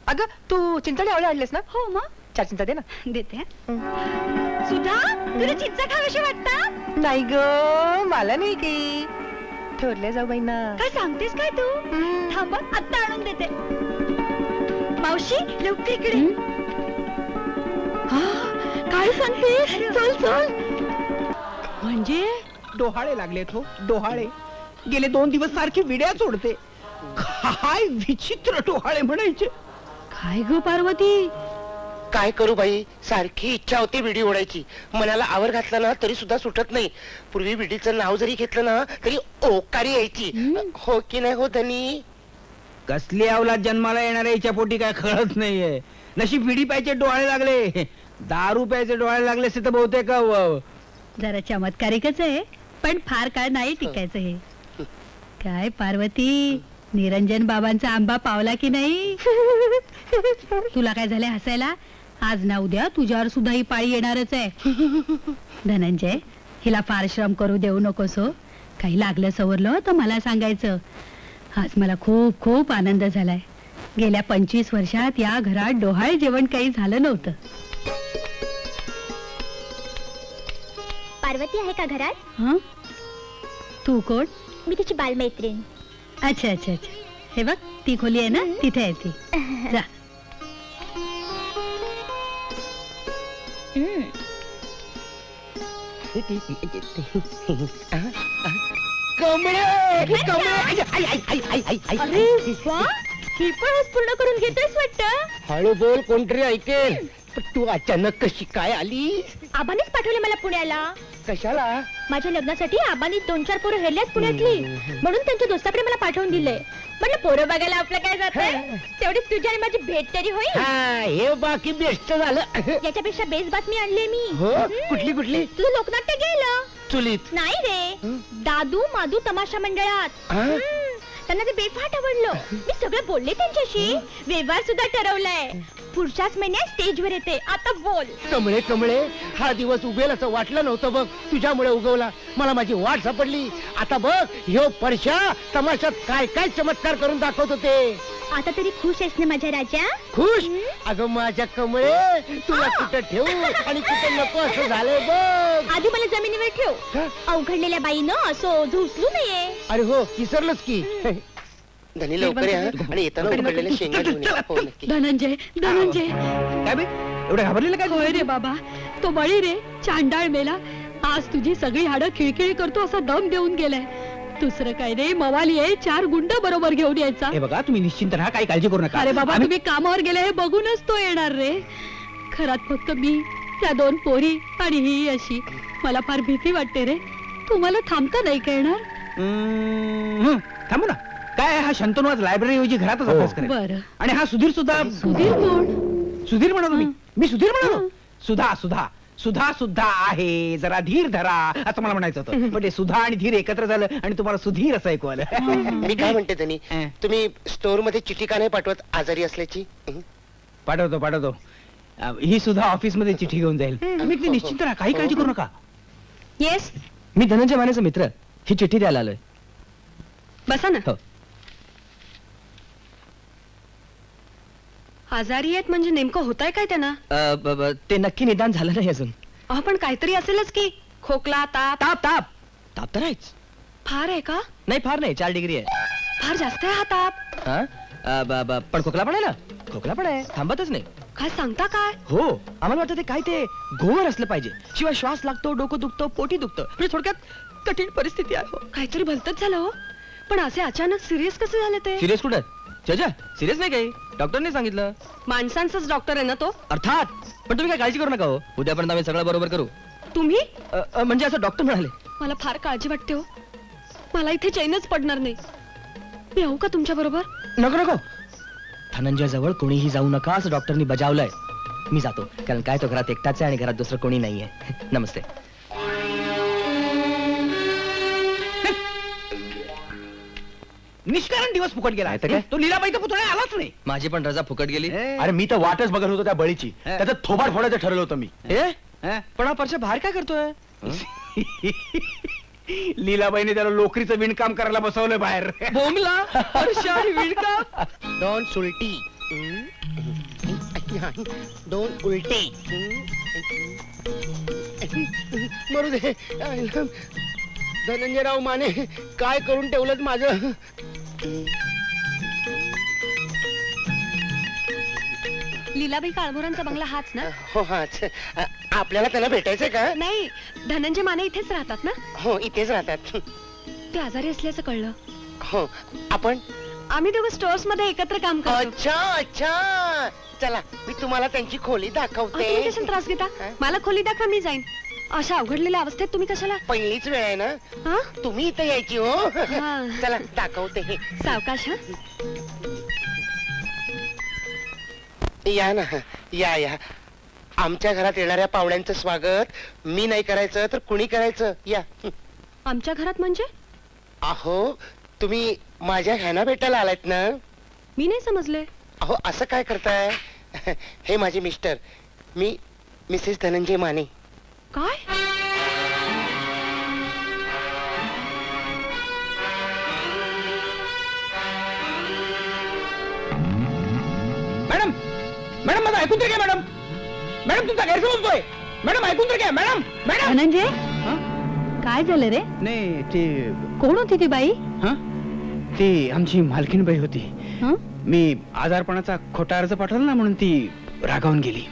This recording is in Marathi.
अगं तू चिंचणी आवळे आणलेस ना? हो मग. 4 चिंचा दे ना. देते. सुधा तुला चिंचा खावीशी वाटतं? नाही ग, मला नाही की ठरले जाऊ बाईंना. काय सांगतेस काय तू? थांब आत्ता आणून देते. मावशी लवकर इकडे. काय सांगतेस? चल चल. म्हणजे डोहाळे लागले तो डोहाळे. गेले 2 दिवस सारखी विड्या सोडते. काय विचित्र डोहाळे म्हणायचे. काय ग पार्वती? काय करू बाई, सारखी इच्छा होती विडी ओढायची. मनाला आवर घातला ना तरी सुद्धा सुटत नाही. पूर्वी विडीचं नाव जरी घेतलं ना तरी ओकारी यायची. हो की नाही हो धनी? कसली अवलाद जन्माला येणाऱ्या याच्या पोटी काय कळत नाहीये. नशीब विडी प्यायचे डोहाळे लागले. दारू प्यायचे डोहाळे लागले असते तर बहुतेक जरा चमत्कारिकच आहे, पण फार काळ नाही टिकायचं हे. काय पार्वती, निरंजन बाबांचा आंबा पावला की नाही? तुला काय झालंय हसायला? आज ना उद्या तुझ्यावर सुद्धा ही पाळी येणारच आहे. धनंजय, हिला फार श्रम करू देऊ नकोस हो. काही लागलं सवरलं तर मला सांगायचं. आज मला खूप खूप आनंद झालाय. गेल्या 25 वर्षात या घरात डोहाळे जेवण काही झालं नव्हतं. पार्वती आहे का घरात? हं? तू कोण? मी तिची बालमैत्रीण. अच्छा अच्छा अच्छा. हे बघ ती खोली आहे ना, तिथे आहे ती. जा. ही पण पूर्ण करून घेतेस वाटतं. हळू बोल, कोणतरी ऐकेल. पण तू अचानक कशी काय आली? आबानेच पाठवले मला पुण्याला. कशाला? माझ्या लग्नासाठी आबानी 2-4 पोरं हेरल्याच पुण्यातली, म्हणून त्यांच्या दोस्ताकडे मला पाठवून दिले. म्हटलं पोरं बघायला आपलं काय जातंय, तेवढीच तुझी आणि माझी भेट तरी होईल. हे बाकी बेस्ट झालं. याच्यापेक्षा बेस्ट बातमी आणली मी. कुठली कुठली? तुझं लोकनाट्य गेलं. चुलीत नाही रे, दादू मादू तमाशा मंडळात. त्यांना ते बेफाट आवडलं. मी सगळं बोलले त्यांच्याशी, व्यवहार सुद्धा ठरवलाय. पुढच्याच महिन्यात स्टेजवर येते. आता बोल. कमळे कमळे, हा दिवस उगेल असं वाटलं नव्हतं बघ, तुझ्यामुळे उगवला. मला माझी वाट सापडली. आता बघ, ह्यो परशा तमाशात काय काय चमत्कार करून दाखवत होते. आता तरी खुश आहेस ना माझ्या राजा? खुश? अगं माझ्या कमळे, तुला कुठं ठेवू आणि कुठं नको असं झालंय बघ. आधी मला जमिनीवर ठेव. अवघडलेल्या बाईनं असं झोसलू नये. अरे हो, विसरलोच की. धनी लवकर या आणि येताना उकडलेल्या शेंगा घेऊन या. हो नक्की. धनंजय धनंजय. काय बे एवढं घाबरलेलं काय? होय रे बाबा, तो बळी रे चांडाळ मेला. आज तुझी सगळी हाडं खिळखिळी करतो असा दम देऊन गेलाय. दुसरं काय रे, मवाली आहे, 4 गुंड बरोबर घेऊन यायचा. हे बघा, तुम्ही निश्चिंत राहा, काही काळजी करू नका. अरे बाबा, तुम्ही कामावर गेले हे बघूनच तो येणार रे. घरात फक्त मी, त्या 2 पोरी आणि ही अशी. मला फार भीती वाटते रे. तुम्हाला थांबता नाही का येणार? थांबू ना. काय हा शंतनू आज लायब्ररी घरातच अभ्यास करेल. बरं. आणि हा सुधीर सुद्धा. सुधीर कोण? सुधीर म्हणालो मी सुधीर म्हणालो. सुधा सुधा सुधा सुद्धा आहे, जरा धीर धरा असं मला म्हणायचं होतं. पण ते सुधा आणि धीर एकत्र झालं आणि तुम्हाला सुधीर असं ऐकू आलं. मी काय म्हणते धनी, तुम्ही स्टोअर मध्ये चिठ्ठी का नाही पाठवत आजारी असल्याची? पाठवतो पाठवतो. ही सुद्धा ऑफिस मध्ये चिठ्ठी घेऊन जाईल. मी ती निश्चिंत राहा, काही काळजी करू नका. येस, मी धनंजय मानेचा मित्र, ही चिठ्ठी द्यायला आलोय. बसा ना. हो. आजारी आहेत म्हणजे नेमकं होतंय काय त्यांना? ते नक्की निदान झालं नाही अजून. पण काहीतरी असेलच की. खोकला, ताप. ताप ताप ताप तर आहेच. फार आहे का? नाही फार नाही, 4 डिग्री आहे. फार जास्त आहे हा ताप. पण खोकला पण आहे ना. खोकला पण आहे, थांबतच नाही. काय सांगता काय? हो, आम्हाला वाटतं ते काय ते गोवर असलं पाहिजे. शिवाय श्वास लागतो, डोकं दुखतं, पोटी दुखतं. म्हणजे थोडक्यात कठीण परिस्थिती आहे. काहीतरी भलतच झालं हो. पण असे अचानक सिरियस कसे झाले ते? सिरियस कुठं? सिरियस नाही काही, डॉक्टरने सांगितलं. माणसांचाच डॉक्टर आहे ना तो? अर्थात. पण तुम्ही काय काळजी करू नका हो, उद्यापर्यंत आम्ही सगळं बरोबर करू. तुम्ही? म्हणजे असं डॉक्टर म्हणाले. मला फार काळजी वाटते हो. मला इथे चैनच पडणार नाही. मी येऊ का तुमच्या बरोबर? नको नको, धनंजय जवळ कोणीही जाऊ नका असं डॉक्टरनी बजावलंय. मी जातो, कारण काय तो घरात एकटाच आहे आणि घरात दुसरं कोणी नाहीये. नमस्ते. निष्कारण दिवस फुकट गेला. तो लीलाबाईचा पुतळा आलाच नाही. माझी पण रजा फुकट गेली. अरे मी तर वाटच बघत होतो त्या बळीची. त्याचं थोबाड फोडायचं ठरवलं होतं मी. पण हा परशा बाहेर काय करतोय? लीलाबाईने त्याला लोकरीचं विणकाम करायला बसवलंय बाहेर. बोमला परशा आणि विणकाम. डॉन सुलटी. दोन उलटे मरू दे. धनंजयराव माने काय करून ठेवलं माझं. लीलाबाई काळभोरांचा बंगला हाच ना? हो हाच. आपल्याला त्यांना भेटायचंय का? नाही, धनंजय माने इथेच राहतात ना? हो इथेच राहतात. ते आजारी असल्याचं कळलं. हो आपण आम्ही दोघं स्टोअर्स मध्ये एकत्र काम करतो. अच्छा अच्छा. चला मी तुम्हाला त्यांची खोली तुम्ही दाखवते. कशाला त्रास घेता? हा? मला खोली दाखवा, मी जाईन. अशा अवघडलेल्या अवस्थेत तुम्ही कशाला? पहिलीच वेळ आहे ना, हा? तुम्ही इथे यायची हो. हा. चला दाखवते. सावकाश. हा? या ना, या या. आमच्या घरात येणाऱ्या पाहुण्यांचं स्वागत मी नाही करायचं तर कुणी करायचं. या. आमच्या घरात म्हणजे? अहो तुम्ही माझ्या ह्याना भेटायला आलात ना. मी नाही समजले. अहो असं काय करताय. हे माझे मिस्टर, मी मिसेस धनंजय माने. काय? मॅडम मॅडम माझं ऐकून तर घ्या. मॅडम मॅडम तुमचा गैरसमज होतोय. मॅडम ऐकून तर घ्या. Madam madam. धनंजय काय झालं रे? नाही ते कोण होती ती बाई? हा ती आमची मालकीनबाई होती. हं? मी आजारपणाचा खोटा अर्ज पाठवला ना म्हणून ती रागावून गेली.